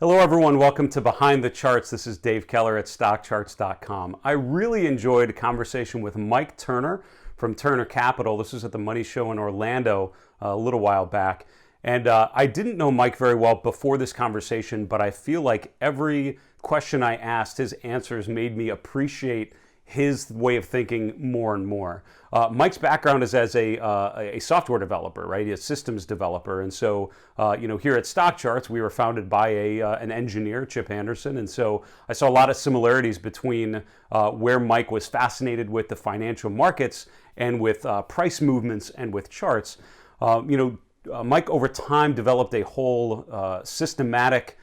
Hello everyone, welcome to Behind the Charts. This is Dave Keller at StockCharts.com. I really enjoyed a conversation with Mike Turner from Turner Capital. This was at the Money Show in Orlando a little while back. And I didn't know Mike very well before this conversation, but I feel like every question I asked, his answers made me appreciate his way of thinking more and more. Mike's background is as a software developer, right? He's a systems developer. And so, here at StockCharts, we were founded by an engineer, Chip Anderson. And so I saw a lot of similarities between where Mike was fascinated with the financial markets and with price movements and with charts. Mike over time developed a whole systematic,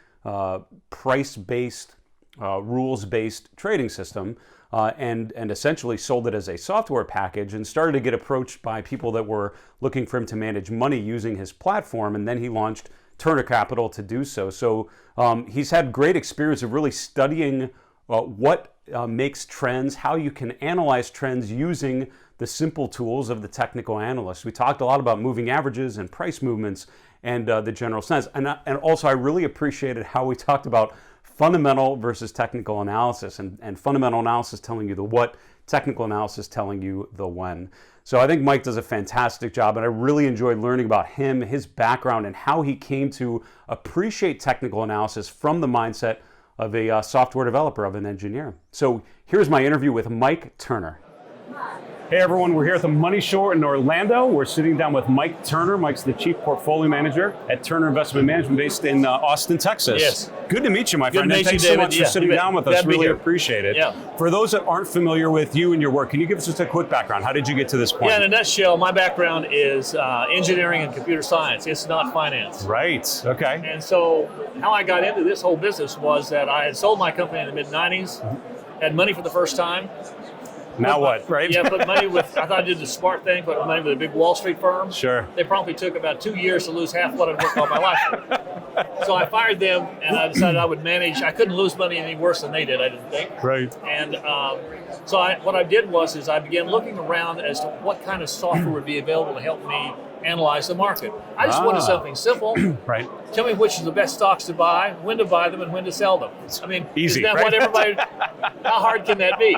price-based, rules-based trading system. And essentially sold it as a software package and started to get approached by people that were looking for him to manage money using his platform. And then he launched Turner Capital to do so. So he's had great experience of really studying what makes trends, how you can analyze trends using the simple tools of the technical analyst. We talked a lot about moving averages and price movements and the general sense. And also I really appreciated how we talked about fundamental versus technical analysis, and fundamental analysis telling you the what, technical analysis telling you the when. So I think Mike does a fantastic job, and I really enjoyed learning about him, his background, and how he came to appreciate technical analysis from the mindset of a software developer, of an engineer. So here's my interview with Mike Turner. Hey everyone, we're here at the Money Show in Orlando. We're sitting down with Mike Turner. Mike's the Chief Portfolio Manager at Turner Investment Management based in Austin, Texas. Yes. Good to meet you, my friend. Good to meet Thanks you, so David. much for sitting down with us. Really appreciate it. Yeah. For those that aren't familiar with you and your work, can you give us just a quick background? How did you get to this point? Yeah, in a nutshell, my background is engineering and computer science. It's not finance. Right, okay. And so how I got into this whole business was that I had sold my company in the mid-90s, had money for the first time. Now what, right? Yeah, put money with, I thought I did the smart thing, put money with a big Wall Street firm. Sure. They promptly took about 2 years to lose half what I'd worked all my life. So I fired them, and I decided I would manage. I couldn't lose money any worse than they did, I didn't think. Right. And so what I did was I began looking around as to what kind of software would be available to help me analyze the market. I just wanted something simple. Right. Tell me which is the best stocks to buy, when to buy them, and when to sell them. I mean, easy, isn't that right? what everybody, how hard can that be?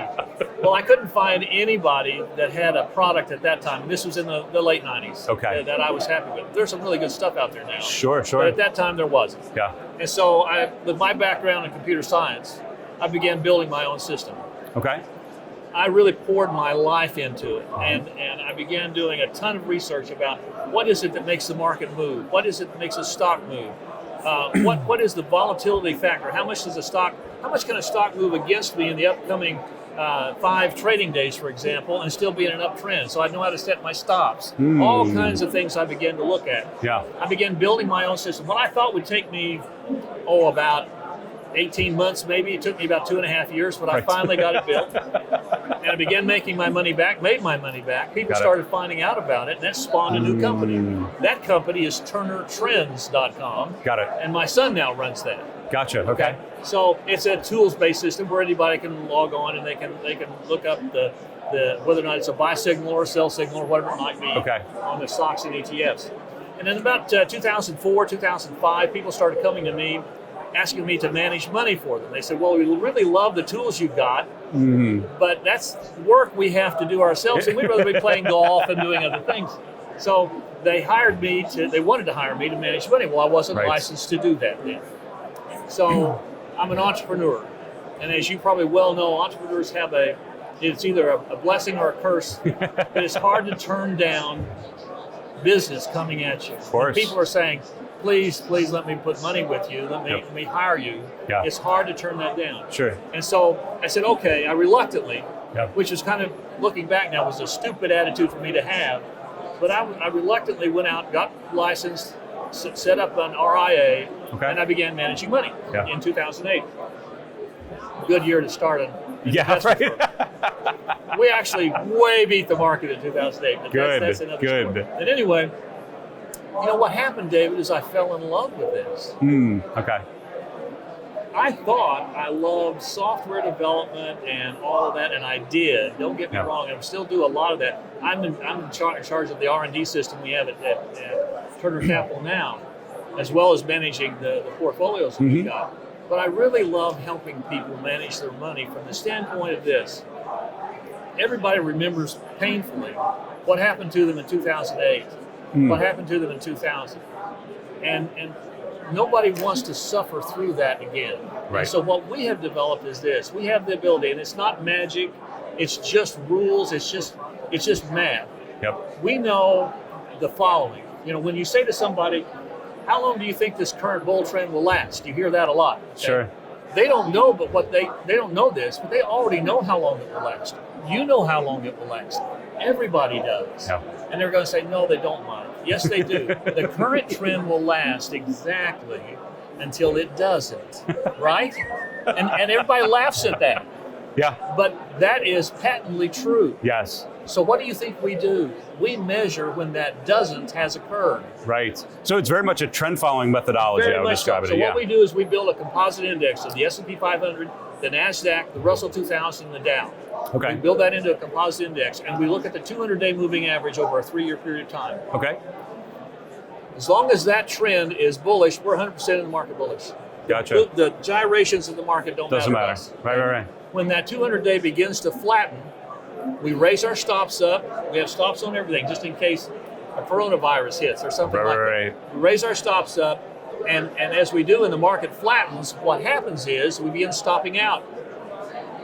Well, I couldn't find anybody that had a product at that time. This was in the late 90s. Okay. That I was happy with. There's some really good stuff out there now. Sure. But at that time, there wasn't. Yeah. And so with my background in computer science, I began building my own system. Okay. I really poured my life into it, and I began doing a ton of research about what is it that makes the market move, what is it that makes a stock move, what is the volatility factor, how much can a stock move against me in the upcoming 5 trading days, for example, and still be in an uptrend. So I know how to set my stops. All kinds of things I began to look at. Yeah. I began building my own system. What I thought would take me, about 18 months maybe. It took me about 2.5 years, but I finally got it built. And I began making my money back, made my money back. People started finding out about it, and that spawned a new company. That company is TurnerTrends.com. Got it. And my son now runs that. Gotcha, okay. So it's a tools-based system where anybody can log on and they can look up the whether or not it's a buy signal or a sell signal or whatever it might be on the stocks and ETFs. And then about 2004, 2005, people started coming to me asking me to manage money for them. They said, well, we really love the tools you've got, but that's work we have to do ourselves, and we'd rather be playing golf and doing other things. So they wanted to hire me to manage money. Well, I wasn't licensed to do that then. So I'm an entrepreneur. And as you probably well know, entrepreneurs have it's either a blessing or a curse, but it's hard to turn down business coming at you. Of course. And people are saying, please let me put money with you, let me hire you. Yeah. It's hard to turn that down. Sure. And so I said, okay, I reluctantly, which is kind of, looking back now, was a stupid attitude for me to have, but I reluctantly went out, got licensed, set up an RIA, and I began managing money in 2008. Good year to start an investment firm. We actually way beat the market in 2008. But that's another story. And anyway, what happened, David, is I fell in love with this. Okay. I thought I loved software development and all of that, and I did. Don't get me wrong, I still do a lot of that. I'm in charge of the R&D system we have at Turner Capital now. as well as managing the portfolios that we've got. But I really love helping people manage their money from the standpoint of this. Everybody remembers painfully what happened to them in 2008, what happened to them in 2000. And nobody wants to suffer through that again. Right. And so what we have developed is this. We have the ability, and it's not magic, it's just rules, it's just math. Yep. We know the following. When you say to somebody, how long do you think this current bull trend will last? You hear that a lot. Okay? Sure. They don't know, but they don't know this, but they already know how long it will last. You know how long it will last. Everybody does. Yeah. And they're going to say, no, they don't mind. Yes, they do. The current trend will last exactly until it doesn't, right? And everybody laughs at that. Yeah. But that is patently true. Yes. So what do you think we do? We measure when that doesn't has occurred. Right. So it's very much a trend following methodology, I would describe it. So what we do is we build a composite index of the S&P 500, the NASDAQ, the Russell 2000, and the Dow. Okay. We build that into a composite index, and we look at the 200-day moving average over a 3-year period of time. Okay. As long as that trend is bullish, we're 100% in the market bullish. Gotcha. The gyrations of the market doesn't matter. To us. Right. When that 200-day begins to flatten, we raise our stops up. We have stops on everything, just in case a coronavirus hits or something like that. We raise our stops up, and as we do and the market flattens, what happens is we begin stopping out,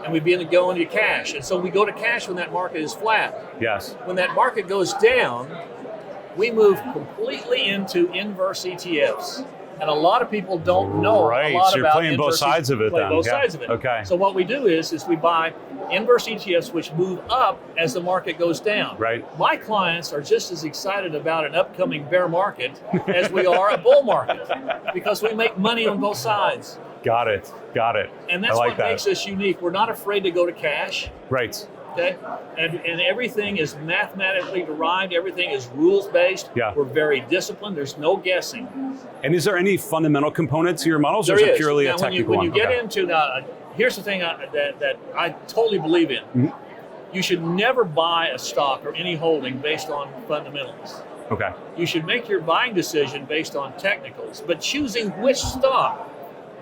and we begin to go into cash. And so we go to cash when that market is flat. Yes. When that market goes down, we move completely into inverse ETFs. And a lot of people don't know a lot about so you're playing both sides of it then. Both sides of it. Okay. So what we do is we buy inverse ETFs which move up as the market goes down. Right. My clients are just as excited about an upcoming bear market as we are a bull market because we make money on both sides. Got it. And that's what makes us unique. We're not afraid to go to cash. Right. Okay, and everything is mathematically derived. Everything is rules-based. Yeah. We're very disciplined. There's no guessing. And is there any fundamental component to your models, or is it purely a technical one? When you get into here's the thing that I totally believe in. Mm-hmm. You should never buy a stock or any holding based on fundamentals. Okay. You should make your buying decision based on technicals, but choosing which stock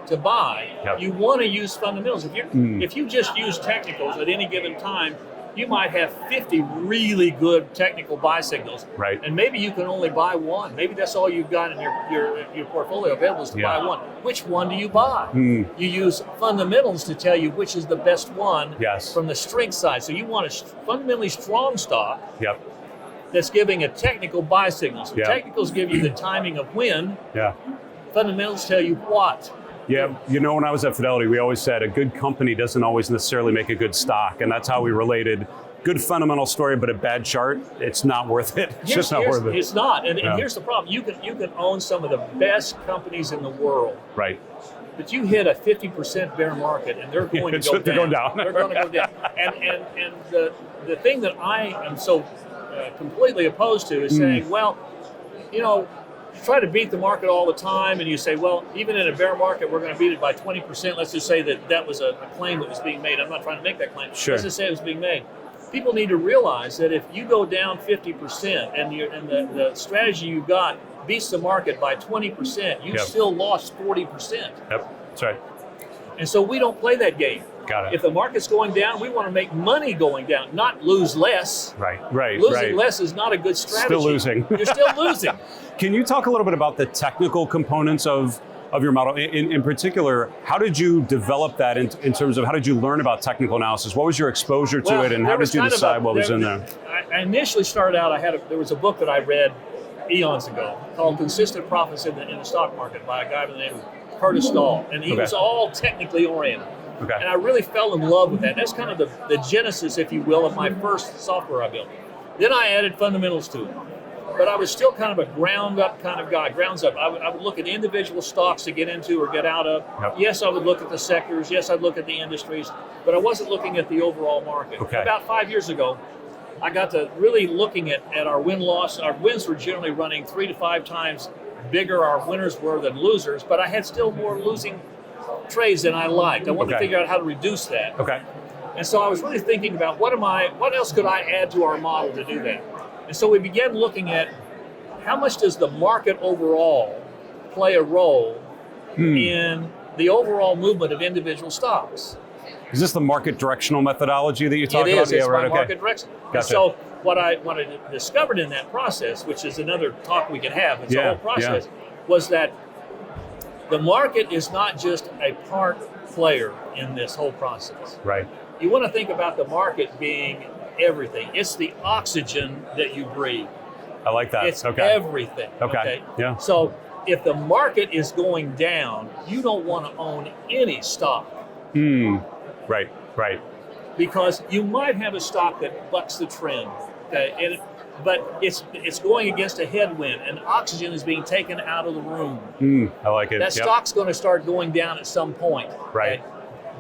to buy, you want to use fundamentals. If you just use technicals at any given time, you might have 50 really good technical buy signals. Right. And maybe you can only buy one. Maybe that's all you've got in your portfolio available is to buy one. Which one do you buy? You use fundamentals to tell you which is the best one from the strength side. So you want a fundamentally strong stock that's giving a technical buy signal. So technicals give you the timing of when. Fundamentals tell you what. Yeah, when I was at Fidelity, we always said a good company doesn't always necessarily make a good stock, and that's how we related. Good fundamental story, but a bad chart, it's not worth it. It's just not worth it. It's not, and here's the problem. You can own some of the best companies in the world. Right. But you hit a 50% bear market, and they're going to go down. They're going down. They're going to go down. And the thing that I am so completely opposed to is saying, well, try to beat the market all the time, and you say, well, even in a bear market, we're going to beat it by 20%. Let's just say that was a claim that was being made. I'm not trying to make that claim. Sure. Let's just say it was being made. People need to realize that if you go down 50% and the strategy you got beats the market by 20%, you still lost 40%. Yep, that's right. And so we don't play that game. Got it. If the market's going down, we want to make money going down, not lose less. Right. Losing less is not a good strategy. Still losing. You're still losing. Can you talk a little bit about the technical components of your model? In particular, how did you develop that in terms of how did you learn about technical analysis? What was your exposure to it, and how did you decide what was in there? I initially started out, there was a book that I read eons ago called Consistent Profits in the Stock Market by a guy by the name of Curtis Dahl, and he was all technically oriented. Okay. And I really fell in love with that. That's kind of the genesis, if you will, of my first software I built. Then I added fundamentals to it. But I was still kind of a ground-up kind of guy, grounds up. I would look at individual stocks to get into or get out of. Yep. Yes, I would look at the sectors. Yes, I'd look at the industries. But I wasn't looking at the overall market. Okay. About 5 years ago, I got to really looking at our win-loss. Our wins were generally running 3 to 5 times bigger our winners were than losers, but I had still more losing trades than I liked. I wanted to figure out how to reduce that. Okay. And so I was really thinking about what else could I add to our model to do that? And so we began looking at how much does the market overall play a role in the overall movement of individual stocks. Is this the market directional methodology that you talk about? It is. It's right, my market direction. Gotcha. So what I discovered in that process, which is another talk we could have, it's a whole process, was that the market is not just a part player in this whole process. Right. You want to think about the market being everything. It's the oxygen that you breathe. I like that. It's everything. Okay. Yeah. So if the market is going down, you don't want to own any stock. Right. Because you might have a stock that bucks the trend, okay, but it's going against a headwind, and oxygen is being taken out of the room. I like it. That stock's going to start going down at some point. Right. Okay?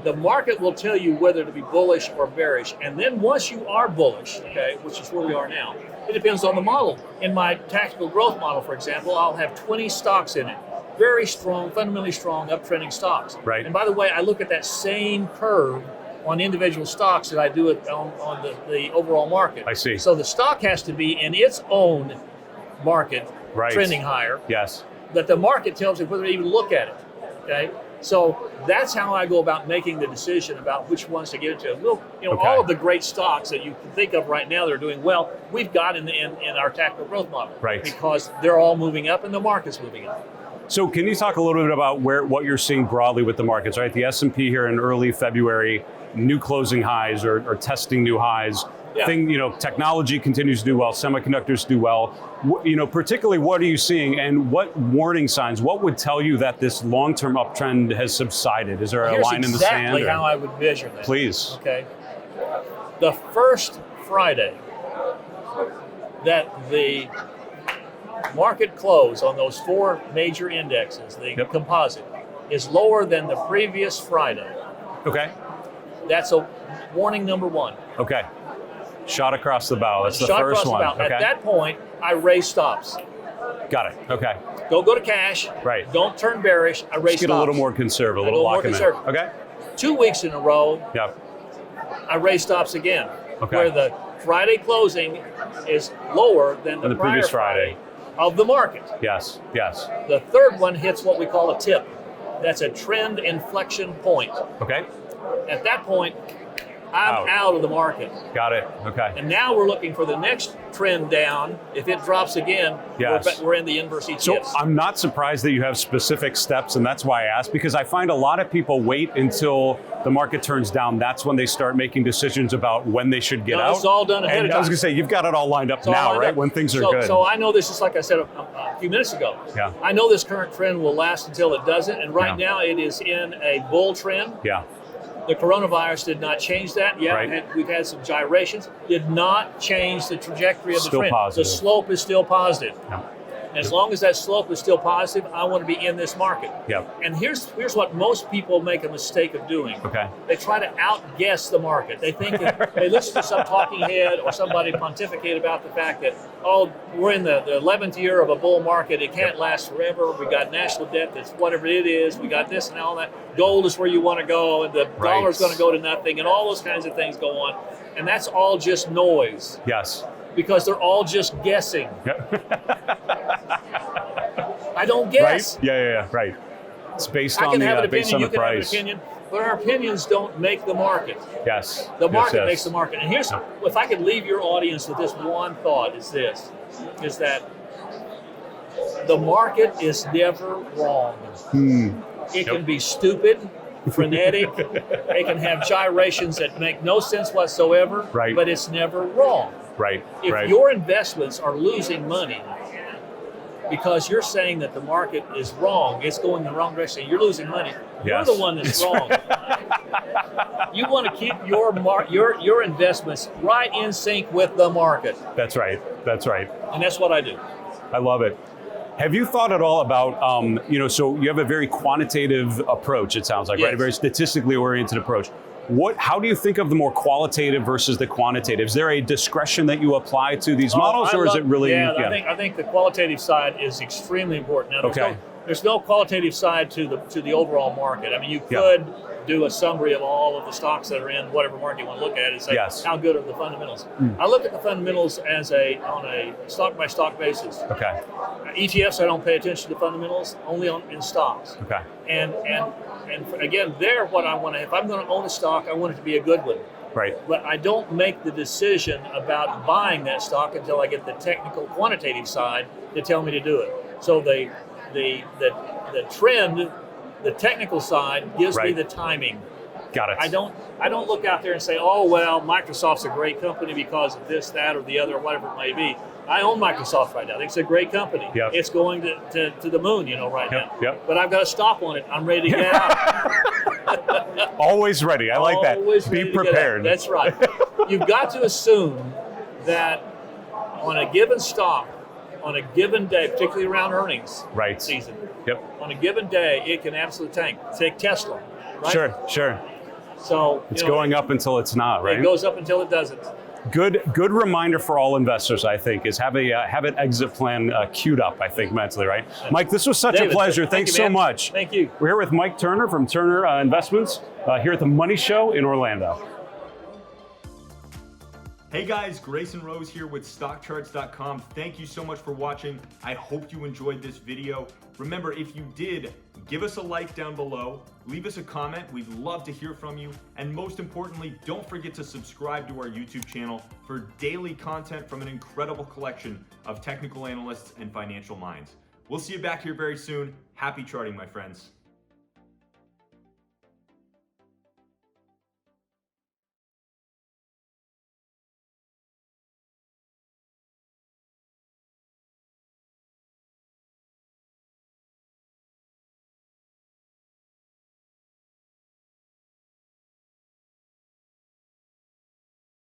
The market will tell you whether to be bullish or bearish, and then once you are bullish, okay, which is where we are now, it depends on the model. In my tactical growth model, for example, I'll have 20 stocks in it. Very strong, fundamentally strong, uptrending stocks. Right. And by the way, I look at that same curve on individual stocks that I do it on the overall market. I see. So the stock has to be in its own market, trending higher. Yes. That the market tells you whether to even look at it. Okay. So that's how I go about making the decision about which ones to get into. All of the great stocks that you can think of right now that are doing well, we've got in our tactical growth model. Right. Because they're all moving up and the market's moving up. So can you talk a little bit about what you're seeing broadly with the markets, right? The S&P here in early February, new closing highs or testing new highs. Yeah. Technology continues to do well, semiconductors do well. Particularly what are you seeing and what warning signs, what would tell you that this long-term uptrend has subsided? Is there a line in the sand? Here's exactly how I would measure that. Please. Okay. The first Friday that the market close on those four major indexes, the composite, is lower than the previous Friday. Okay. That's a warning number one. Okay. Shot across the bow. That's the first one. Okay. At that point, I raise stops. Got it. Okay. Don't go to cash. Right. Don't turn bearish. I raise stops. Get a little more conservative. A little more conservative. Okay. 2 weeks in a row, I raise stops again. Okay. Where the Friday closing is lower than the prior previous Friday of the market. Yes. The third one hits what we call a tip. That's a trend inflection point. Okay. At that point, I'm out of the market. Got it. Okay. And now we're looking for the next trend down. If it drops again, we're in the inverse ETFs. So I'm not surprised that you have specific steps, and that's why I asked, because I find a lot of people wait until the market turns down. That's when they start making decisions about when they should get out. It's all done ahead of time. I was going to say, you've got it all lined up now, right? When things are good. So I know this, is like I said a few minutes ago. Yeah. I know this current trend will last until it doesn't, and right now it is in a bull trend. Yeah. The coronavirus did not change that. We've had some gyrations. Did not change the trajectory of the trend. Positive. The slope is still positive. Yeah. As long as that slope is still positive, I want to be in this market. Yep. And here's what most people make a mistake of doing. Okay. They try to outguess the market. They think they listen to some talking head or somebody pontificate about the fact that, we're in the 11th year of a bull market. It can't last forever. We got national debt that's whatever it is. We got this and all that. Gold is where you want to go, and the dollar's going to go to nothing, and all those kinds of things go on. And that's all just noise. Yes. Because they're all just guessing. I don't guess. Right? Yeah. Right. It's based on the price. I can have an opinion, you can have an opinion, but our opinions don't make the market. Yes. The market makes the market. And here's, if I could leave your audience with this one thought, is that the market is never wrong. It can be stupid, frenetic, it can have gyrations that make no sense whatsoever, but it's never wrong. Right. If your investments are losing money because you're saying that the market is wrong, it's going the wrong direction, you're losing money, you're the one that's wrong. You want to keep your investments right in sync with the market. That's right. And that's what I do. I love it. Have you thought at all about, so you have a very quantitative approach, it sounds like, right? A very statistically oriented approach. How do you think of the more qualitative versus the quantitative? Is there a discretion that you apply to these models, or is it really? I think the qualitative side is extremely important. Now, there's no qualitative side to the overall market. I mean, you could do a summary of all of the stocks that are in whatever market you want to look at and say how good are the fundamentals. I look at the fundamentals on a stock by stock basis. Okay. ETFs, I don't pay attention to fundamentals, only in stocks. Okay. And again, what I want to, if I'm going to own a stock, I want it to be a good one. Right. But I don't make the decision about buying that stock until I get the technical quantitative side to tell me to do it. So the trend, the technical side gives me the timing. Got it. I don't look out there and say, oh well, Microsoft's a great company because of this, that, or the other, or whatever it may be. I own Microsoft right now. I think it's a great company. Yep. It's going to the moon, right now. Yep. But I've got a stop on it. I'm ready to get out. Always ready. I like that. Be prepared. That's right. You've got to assume that on a given stock, on a given day, particularly around earnings season, on a given day, it can absolutely tank. Take Tesla, right? Sure. So it's going up until it's not, right? It goes up until it doesn't. Good reminder for all investors, I think, is have an exit plan queued up, I think, mentally, right? Mike, this was such a pleasure. Thanks so much. Thank you. We're here with Mike Turner from Turner Investments here at the Money Show in Orlando. Hey guys, Grayson Rose here with StockCharts.com. Thank you so much for watching. I hope you enjoyed this video. Remember, if you did, give us a like down below, leave us a comment. We'd love to hear from you. And most importantly, don't forget to subscribe to our YouTube channel for daily content from an incredible collection of technical analysts and financial minds. We'll see you back here very soon. Happy charting, my friends.